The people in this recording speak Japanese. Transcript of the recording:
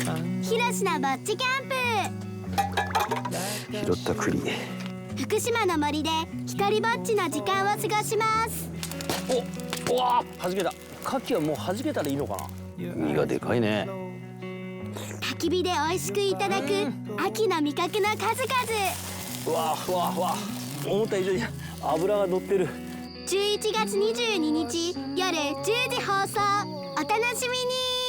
ひろしのぼっちキャン拾った栗。プ。福島の森で一人ぼっちの時間を過ごします。おわー、弾けた。牡蠣はもう弾けたらいいのかな。身がでかいね。焚き火で美味しくいただく秋の味覚の数々。うわーうわーうわー、思った以上に脂が乗ってる。11月22日夜10時放送。お楽しみに。